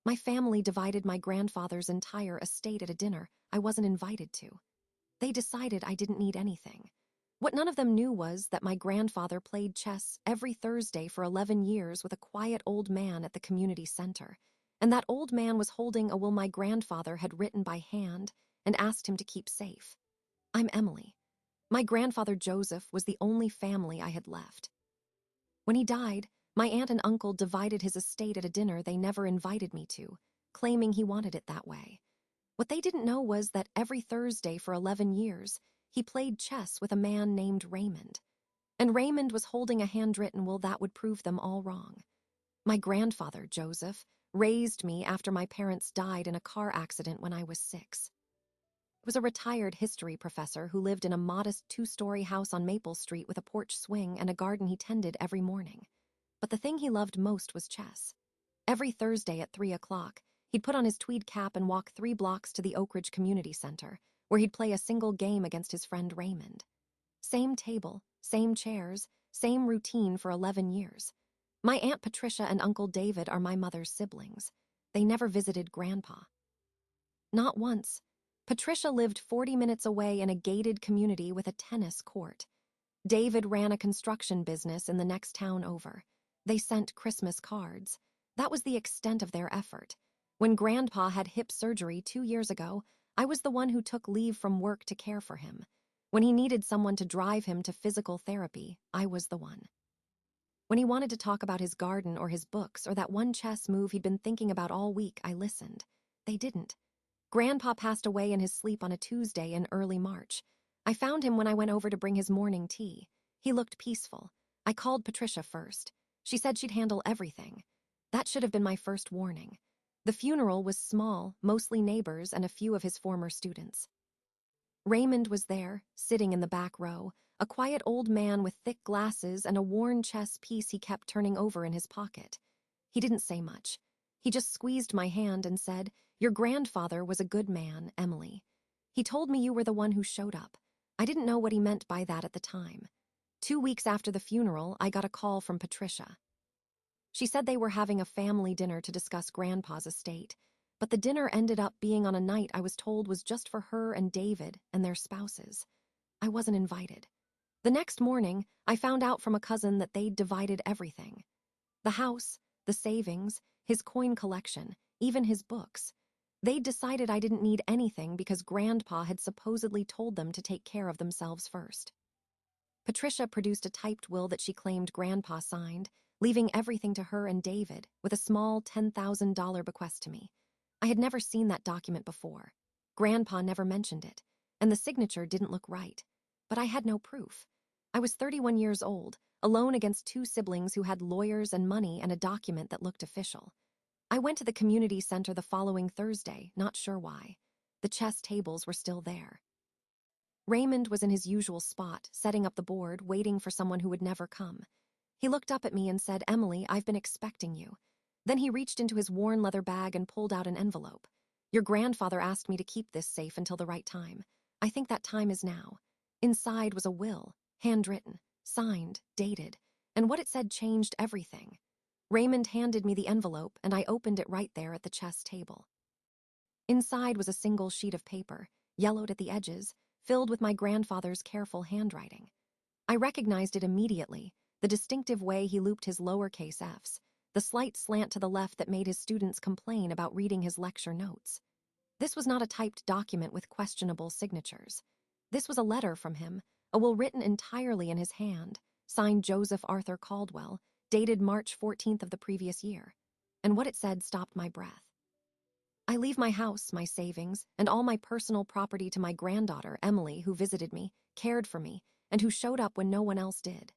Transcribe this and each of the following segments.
My family divided my grandfather's entire estate at a dinner I wasn't invited to. They decided I didn't need anything. What none of them knew was that my grandfather played chess every Thursday for 11 years with a quiet old man at the community center, and that old man was holding a will my grandfather had written by hand and asked him to keep safe. I'm Emily. My grandfather Joseph was the only family I had left. When he died, my aunt and uncle divided his estate at a dinner they never invited me to, claiming he wanted it that way. What they didn't know was that every Thursday for 11 years, he played chess with a man named Raymond. And Raymond was holding a handwritten will that would prove them all wrong. My grandfather, Joseph, raised me after my parents died in a car accident when I was 6. He was a retired history professor who lived in a modest 2-story house on Maple Street with a porch swing and a garden he tended every morning. But the thing he loved most was chess. Every Thursday at 3 o'clock, he'd put on his tweed cap and walk 3 blocks to the Oak Ridge Community Center, where he'd play a single game against his friend Raymond. Same table, same chairs, same routine for 11 years. My Aunt Patricia and Uncle David are my mother's siblings. They never visited Grandpa. Not once. Patricia lived 40 minutes away in a gated community with a tennis court. David ran a construction business in the next town over. They sent Christmas cards. That was the extent of their effort. When Grandpa had hip surgery 2 years ago, I was the one who took leave from work to care for him. When he needed someone to drive him to physical therapy, I was the one. When he wanted to talk about his garden or his books or that one chess move he'd been thinking about all week, I listened. They didn't. Grandpa passed away in his sleep on a Tuesday in early March. I found him when I went over to bring his morning tea. He looked peaceful. I called Patricia first. She said she'd handle everything. That should have been my first warning. The funeral was small, mostly neighbors and a few of his former students. Raymond was there, sitting in the back row, a quiet old man with thick glasses and a worn chess piece he kept turning over in his pocket. He didn't say much. He just squeezed my hand and said, "Your grandfather was a good man, Emily. He told me you were the one who showed up." I didn't know what he meant by that at the time. 2 weeks after the funeral, I got a call from Patricia. She said they were having a family dinner to discuss Grandpa's estate, but the dinner ended up being on a night I was told was just for her and David and their spouses. I wasn't invited. The next morning, I found out from a cousin that they'd divided everything. The house, the savings, his coin collection, even his books. They'd decided I didn't need anything because Grandpa had supposedly told them to take care of themselves first. Patricia produced a typed will that she claimed Grandpa signed, leaving everything to her and David, with a small $10,000 bequest to me. I had never seen that document before. Grandpa never mentioned it, and the signature didn't look right. But I had no proof. I was 31 years old, alone against 2 siblings who had lawyers and money and a document that looked official. I went to the community center the following Thursday, not sure why. The chess tables were still there. Raymond was in his usual spot, setting up the board, waiting for someone who would never come. He looked up at me and said, "Emily, I've been expecting you." Then he reached into his worn leather bag and pulled out an envelope. "Your grandfather asked me to keep this safe until the right time. I think that time is now." Inside was a will, handwritten, signed, dated, and what it said changed everything. Raymond handed me the envelope, and I opened it right there at the chess table. Inside was a single sheet of paper, yellowed at the edges, filled with my grandfather's careful handwriting. I recognized it immediately, the distinctive way he looped his lowercase f's, the slight slant to the left that made his students complain about reading his lecture notes. This was not a typed document with questionable signatures. This was a letter from him, a will written entirely in his hand, signed Joseph Arthur Caldwell, dated March 14th of the previous year. And what it said stopped my breath. "I leave my house, my savings, and all my personal property to my granddaughter, Emily, who visited me, cared for me, and who showed up when no one else did."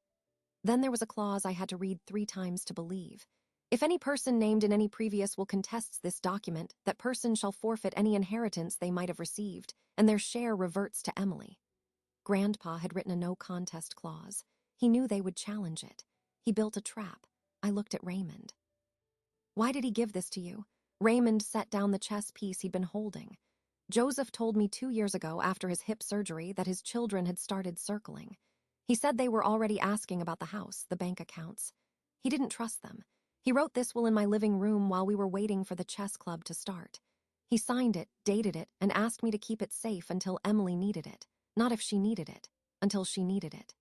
Then there was a clause I had to read 3 times to believe. "If any person named in any previous will contests this document, that person shall forfeit any inheritance they might have received, and their share reverts to Emily." Grandpa had written a no-contest clause. He knew they would challenge it. He built a trap. I looked at Raymond. "Why did he give this to you?" Raymond set down the chess piece he'd been holding. "Joseph told me 2 years ago, after his hip surgery, that his children had started circling. He said they were already asking about the house, the bank accounts. He didn't trust them. He wrote this will in my living room while we were waiting for the chess club to start. He signed it, dated it, and asked me to keep it safe until Emily needed it. Not if she needed it, until she needed it.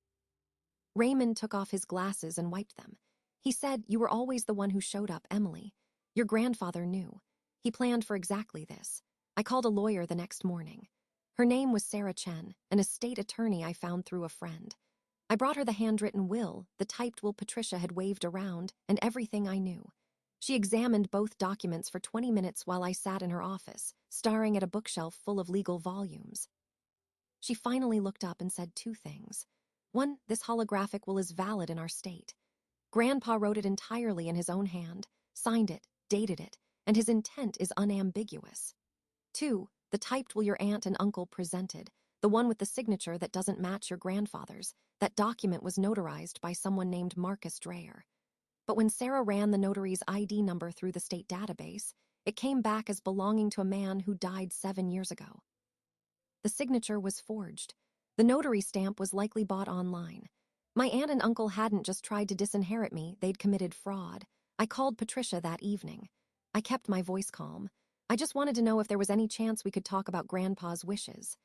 Raymond took off his glasses and wiped them. He said, "You were always the one who showed up, Emily. Your grandfather knew. He planned for exactly this. I called a lawyer the next morning. Her name was Sarah Chen, an estate attorney I found through a friend. I brought her the handwritten will, the typed will Patricia had waved around, and everything I knew. She examined both documents for 20 minutes while I sat in her office, staring at a bookshelf full of legal volumes. She finally looked up and said two things. One, this holographic will is valid in our state. Grandpa wrote it entirely in his own hand, signed it, dated it, and his intent is unambiguous. Two, the typed will your aunt and uncle presented, the one with the signature that doesn't match your grandfather's. That document was notarized by someone named Marcus Dreyer. But when Sarah ran the notary's ID number through the state database, it came back as belonging to a man who died 7 years ago. The signature was forged. The notary stamp was likely bought online. My aunt and uncle hadn't just tried to disinherit me, they'd committed fraud. I called Patricia that evening. I kept my voice calm. I just wanted to know if there was any chance we could talk about Grandpa's wishes.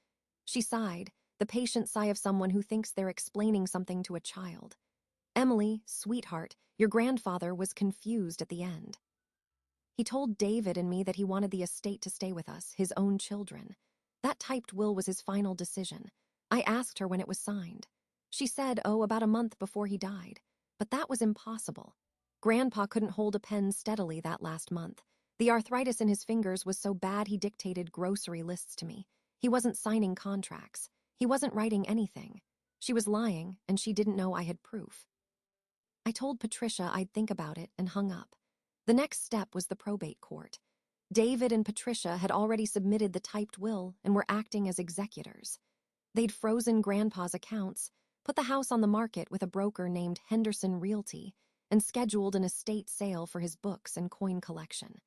She sighed, the patient sigh of someone who thinks they're explaining something to a child. Emily, sweetheart, your grandfather was confused at the end. He told David and me that he wanted the estate to stay with us, his own children. That typed will was his final decision. I asked her when it was signed. She said, about a month before he died. But that was impossible. Grandpa couldn't hold a pen steadily that last month. The arthritis in his fingers was so bad he dictated grocery lists to me. He wasn't signing contracts. He wasn't writing anything. She was lying, and she didn't know I had proof. I told Patricia I'd think about it and hung up. The next step was the probate court. David and Patricia had already submitted the typed will and were acting as executors. They'd frozen Grandpa's accounts, put the house on the market with a broker named Henderson Realty, and scheduled an estate sale for his books and coin collection.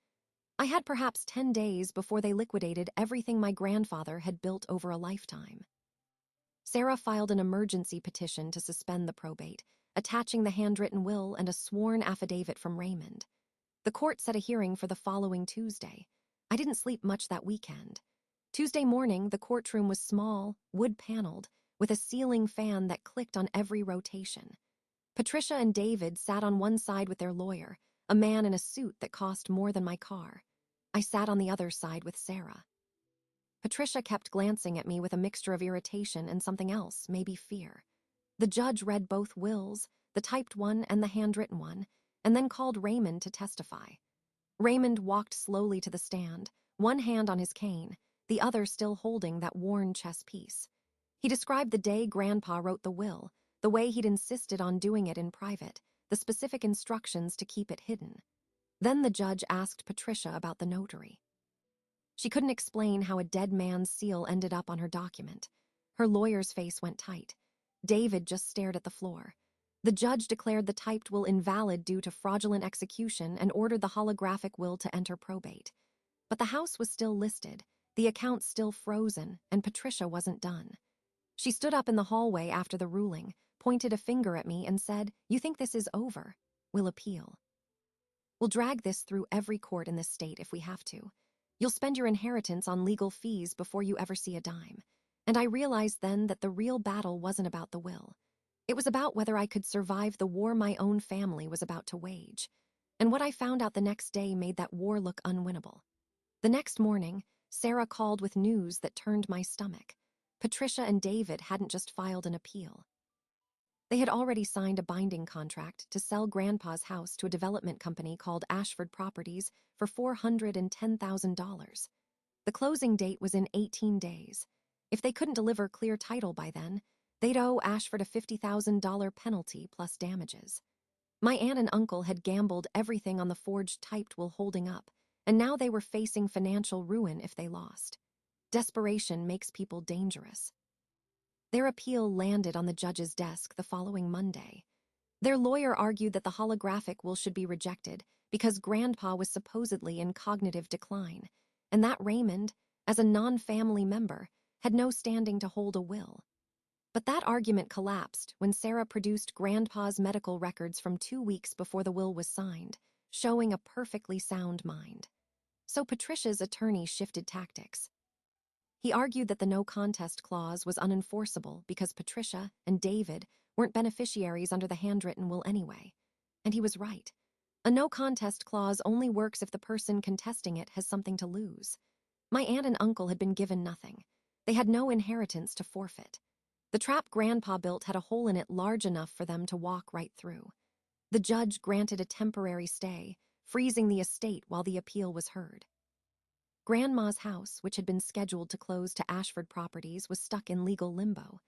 I had perhaps 10 days before they liquidated everything my grandfather had built over a lifetime. Sarah filed an emergency petition to suspend the probate, attaching the handwritten will and a sworn affidavit from Raymond. The court set a hearing for the following Tuesday. I didn't sleep much that weekend. Tuesday morning, the courtroom was small, wood-paneled, with a ceiling fan that clicked on every rotation. Patricia and David sat on one side with their lawyer, a man in a suit that cost more than my car. I sat on the other side with Sarah. Patricia kept glancing at me with a mixture of irritation and something else, maybe fear. The judge read both wills, the typed one and the handwritten one, and then called Raymond to testify. Raymond walked slowly to the stand, one hand on his cane, the other still holding that worn chess piece. He described the day Grandpa wrote the will, the way he'd insisted on doing it in private, the specific instructions to keep it hidden. Then the judge asked Patricia about the notary. She couldn't explain how a dead man's seal ended up on her document. Her lawyer's face went tight. David just stared at the floor. The judge declared the typed will invalid due to fraudulent execution and ordered the holographic will to enter probate. But the house was still listed, the accounts still frozen, and Patricia wasn't done. She stood up in the hallway after the ruling, pointed a finger at me and said, "You think this is over? We'll appeal. We'll drag this through every court in this state if we have to. You'll spend your inheritance on legal fees before you ever see a dime." And I realized then that the real battle wasn't about the will. It was about whether I could survive the war my own family was about to wage. And what I found out the next day made that war look unwinnable. The next morning, Sarah called with news that turned my stomach. Patricia and David hadn't just filed an appeal. They had already signed a binding contract to sell Grandpa's house to a development company called Ashford Properties for $410,000. The closing date was in 18 days. If they couldn't deliver clear title by then, they'd owe Ashford a $50,000 penalty plus damages. My aunt and uncle had gambled everything on the forged typed will holding up, and now they were facing financial ruin if they lost. Desperation makes people dangerous. Their appeal landed on the judge's desk the following Monday. Their lawyer argued that the holographic will should be rejected because Grandpa was supposedly in cognitive decline, and that Raymond, as a non-family member, had no standing to hold a will. But that argument collapsed when Sarah produced Grandpa's medical records from 2 weeks before the will was signed, showing a perfectly sound mind. So Patricia's attorney shifted tactics. He argued that the no contest clause was unenforceable because Patricia and David weren't beneficiaries under the handwritten will anyway. And he was right. A no contest clause only works if the person contesting it has something to lose. My aunt and uncle had been given nothing. They had no inheritance to forfeit. The trap Grandpa built had a hole in it large enough for them to walk right through. The judge granted a temporary stay, freezing the estate while the appeal was heard. Grandma's house, which had been scheduled to close to Ashford Properties, was stuck in legal limbo.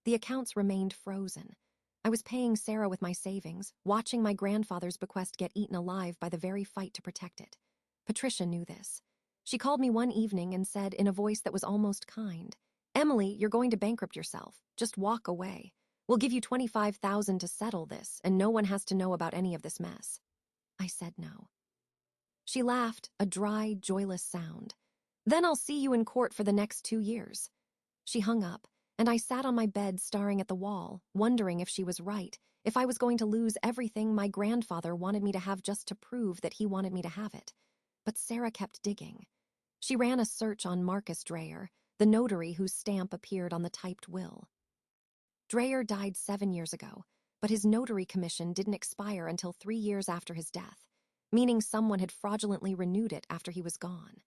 The accounts remained frozen. I was paying Sarah with my savings, watching my grandfather's bequest get eaten alive by the very fight to protect it. Patricia knew this. She called me one evening and said in a voice that was almost kind, "Emily, you're going to bankrupt yourself. Just walk away. We'll give you $25,000 to settle this, and no one has to know about any of this mess." I said no. She laughed, a dry, joyless sound. "Then I'll see you in court for the next 2 years." She hung up, and I sat on my bed staring at the wall, wondering if she was right, if I was going to lose everything my grandfather wanted me to have just to prove that he wanted me to have it. But Sarah kept digging. She ran a search on Marcus Dreyer, the notary whose stamp appeared on the typed will. Dreyer died 7 years ago, but his notary commission didn't expire until 3 years after his death, meaning someone had fraudulently renewed it after he was gone.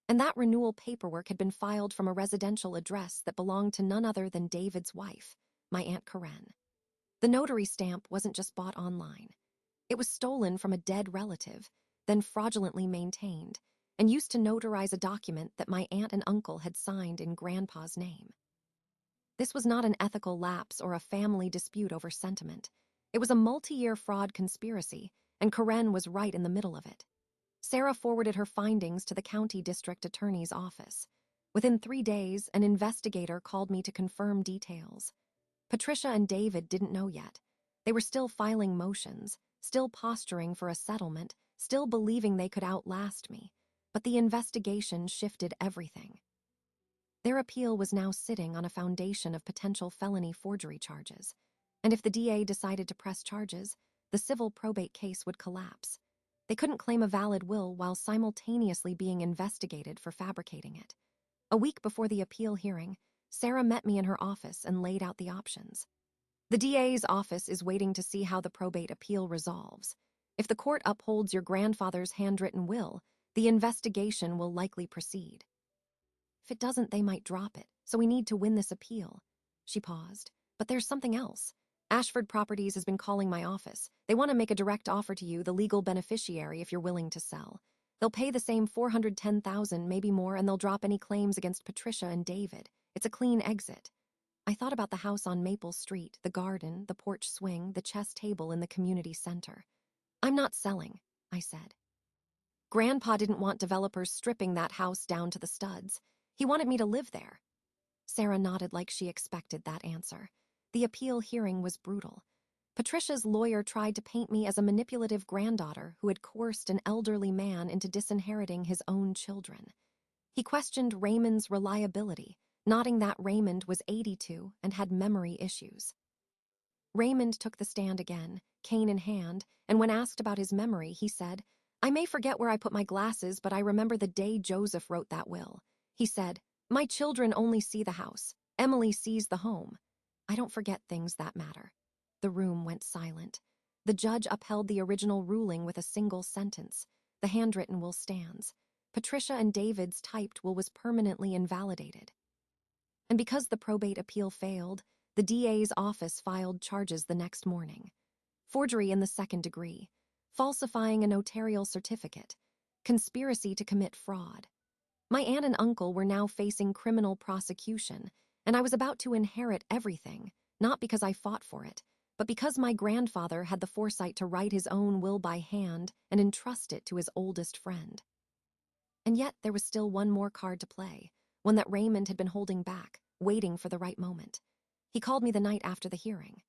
And that renewal paperwork had been filed from a residential address that belonged to none other than David's wife, my Aunt Karen. The notary stamp wasn't just bought online. It was stolen from a dead relative, then fraudulently maintained, and used to notarize a document that my aunt and uncle had signed in Grandpa's name. This was not an ethical lapse or a family dispute over sentiment. It was a multi-year fraud conspiracy, and Karen was right in the middle of it. Sarah forwarded her findings to the county district attorney's office. Within 3 days, an investigator called me to confirm details. Patricia and David didn't know yet. They were still filing motions, still posturing for a settlement, still believing they could outlast me. But the investigation shifted everything. Their appeal was now sitting on a foundation of potential felony forgery charges. And if the DA decided to press charges, the civil probate case would collapse. They couldn't claim a valid will while simultaneously being investigated for fabricating it. A week before the appeal hearing, Sarah met me in her office and laid out the options. The DA's office is waiting to see how the probate appeal resolves. If the court upholds your grandfather's handwritten will, the investigation will likely proceed. If it doesn't, they might drop it, so we need to win this appeal. She paused. But there's something else. Ashford Properties has been calling my office. They want to make a direct offer to you, the legal beneficiary, if you're willing to sell. They'll pay the same $410,000, maybe more, and they'll drop any claims against Patricia and David. It's a clean exit. I thought about the house on Maple Street, the garden, the porch swing, the chess table in the community center. "I'm not selling," I said. Grandpa didn't want developers stripping that house down to the studs. He wanted me to live there. Sarah nodded like she expected that answer. The appeal hearing was brutal. Patricia's lawyer tried to paint me as a manipulative granddaughter who had coerced an elderly man into disinheriting his own children. He questioned Raymond's reliability, noting that Raymond was 82 and had memory issues. Raymond took the stand again, cane in hand, and when asked about his memory, he said, "I may forget where I put my glasses, but I remember the day Joseph wrote that will." He said, "My children only see the house. Emily sees the home. I don't forget things that matter." The room went silent. The judge upheld the original ruling with a single sentence. The handwritten will stands. Patricia and David's typed will was permanently invalidated. And because the probate appeal failed, the DA's office filed charges the next morning. Forgery in the 2nd degree, falsifying a notarial certificate, conspiracy to commit fraud. My aunt and uncle were now facing criminal prosecution, and I was about to inherit everything, not because I fought for it, but because my grandfather had the foresight to write his own will by hand and entrust it to his oldest friend. And yet there was still one more card to play, one that Raymond had been holding back, waiting for the right moment. He called me the night after the hearing.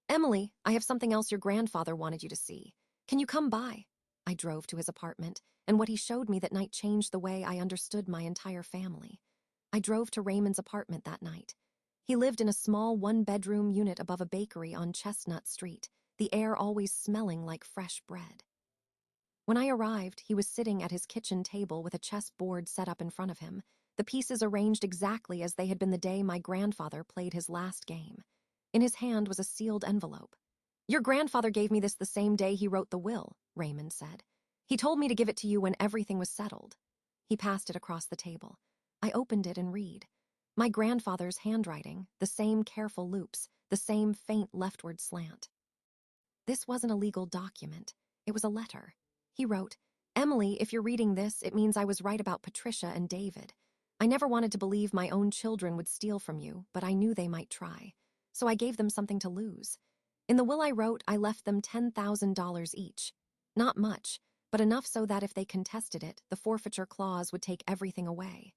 "Emily, I have something else your grandfather wanted you to see. Can you come by?" I drove to his apartment, and what he showed me that night changed the way I understood my entire family. I drove to Raymond's apartment that night. He lived in a small one-bedroom unit above a bakery on Chestnut Street, the air always smelling like fresh bread. When I arrived, he was sitting at his kitchen table with a chess board set up in front of him, the pieces arranged exactly as they had been the day my grandfather played his last game. In his hand was a sealed envelope. "Your grandfather gave me this the same day he wrote the will," Raymond said. "He told me to give it to you when everything was settled." He passed it across the table. I opened it and read. My grandfather's handwriting, the same careful loops, the same faint leftward slant. This wasn't a legal document. It was a letter. He wrote, "Emily, if you're reading this, it means I was right about Patricia and David. I never wanted to believe my own children would steal from you, but I knew they might try. So I gave them something to lose. In the will I wrote, I left them $10,000 each. Not much, but enough so that if they contested it, the forfeiture clause would take everything away.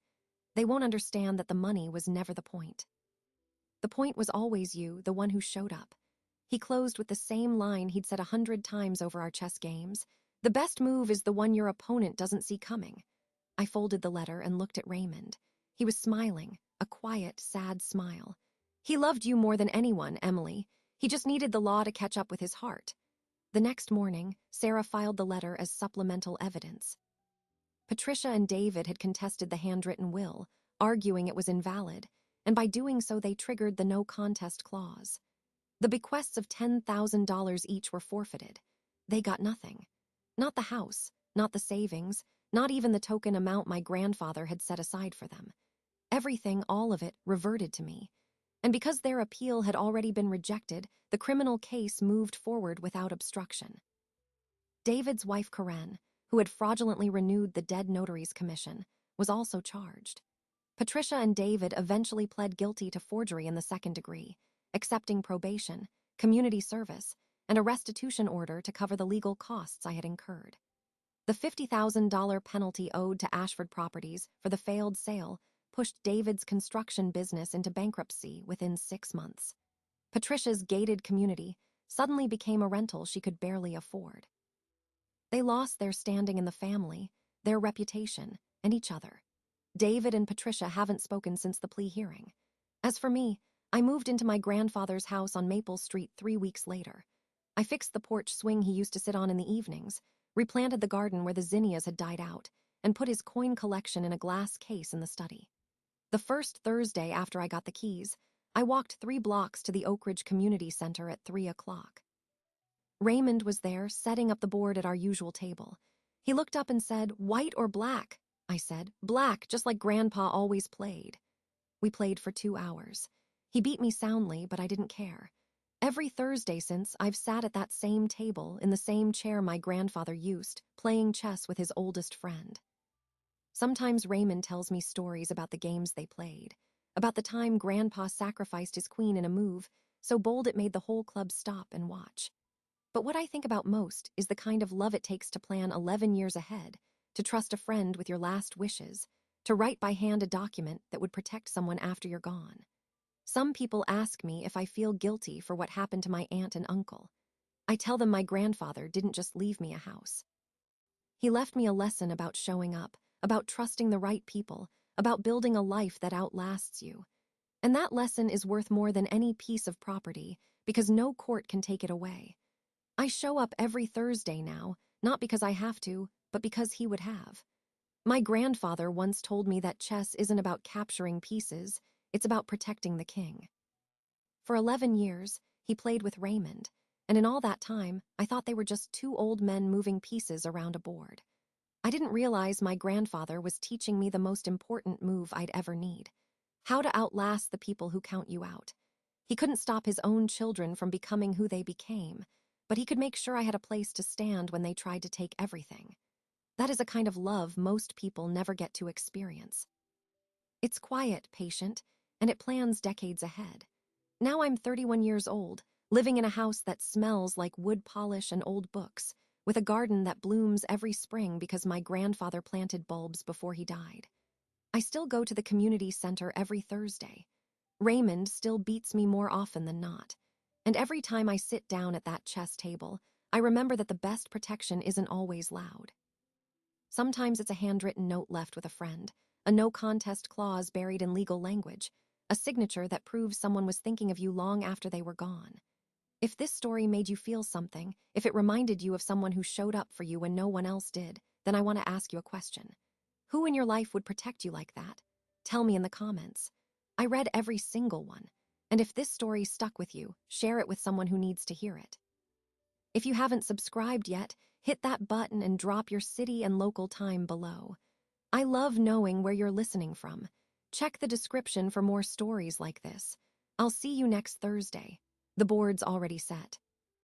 They won't understand that the money was never the point. The point was always you, the one who showed up." He closed with the same line he'd said 100 times over our chess games. "The best move is the one your opponent doesn't see coming." I folded the letter and looked at Raymond. He was smiling, a quiet, sad smile. "He loved you more than anyone, Emily. He just needed the law to catch up with his heart." The next morning, Sarah filed the letter as supplemental evidence. Patricia and David had contested the handwritten will, arguing it was invalid, and by doing so they triggered the no contest clause. The bequests of $10,000 each were forfeited. They got nothing. Not the house, not the savings, not even the token amount my grandfather had set aside for them. Everything, all of it, reverted to me. And because their appeal had already been rejected, the criminal case moved forward without obstruction. David's wife, Karen, who had fraudulently renewed the dead notary's commission, was also charged. Patricia and David eventually pled guilty to forgery in the second degree, accepting probation, community service, and a restitution order to cover the legal costs I had incurred. The $50,000 penalty owed to Ashford Properties for the failed sale pushed David's construction business into bankruptcy within 6 months. Patricia's gated community suddenly became a rental she could barely afford. They lost their standing in the family, their reputation, and each other. David and Patricia haven't spoken since the plea hearing. As for me, I moved into my grandfather's house on Maple Street 3 weeks later. I fixed the porch swing he used to sit on in the evenings, replanted the garden where the zinnias had died out, and put his coin collection in a glass case in the study. The first Thursday after I got the keys, I walked 3 blocks to the Oak Ridge Community Center at 3 o'clock. Raymond was there, setting up the board at our usual table. He looked up and said, "White or black?" I said, "Black, just like Grandpa always played." We played for 2 hours. He beat me soundly, but I didn't care. Every Thursday since, I've sat at that same table, in the same chair my grandfather used, playing chess with his oldest friend. Sometimes Raymond tells me stories about the games they played, about the time Grandpa sacrificed his queen in a move, so bold it made the whole club stop and watch. But what I think about most is the kind of love it takes to plan 11 years ahead, to trust a friend with your last wishes, to write by hand a document that would protect someone after you're gone. Some people ask me if I feel guilty for what happened to my aunt and uncle. I tell them my grandfather didn't just leave me a house. He left me a lesson about showing up, about trusting the right people, about building a life that outlasts you. And that lesson is worth more than any piece of property, because no court can take it away. I show up every Thursday now, not because I have to, but because he would have. My grandfather once told me that chess isn't about capturing pieces, it's about protecting the king. For 11 years, he played with Raymond, and in all that time, I thought they were just 2 old men moving pieces around a board. I didn't realize my grandfather was teaching me the most important move I'd ever need: how to outlast the people who count you out. He couldn't stop his own children from becoming who they became, but he could make sure I had a place to stand when they tried to take everything. That is a kind of love most people never get to experience. It's quiet, patient, and it plans decades ahead. Now I'm 31 years old, living in a house that smells like wood polish and old books, with a garden that blooms every spring because my grandfather planted bulbs before he died. I still go to the community center every Thursday. Raymond still beats me more often than not. And every time I sit down at that chess table, I remember that the best protection isn't always loud. Sometimes it's a handwritten note left with a friend, a no-contest clause buried in legal language, a signature that proves someone was thinking of you long after they were gone. If this story made you feel something, if it reminded you of someone who showed up for you when no one else did, then I want to ask you a question. Who in your life would protect you like that? Tell me in the comments. I read every single one. And if this story stuck with you, share it with someone who needs to hear it. If you haven't subscribed yet, hit that button and drop your city and local time below. I love knowing where you're listening from. Check the description for more stories like this. I'll see you next Thursday. The board's already set.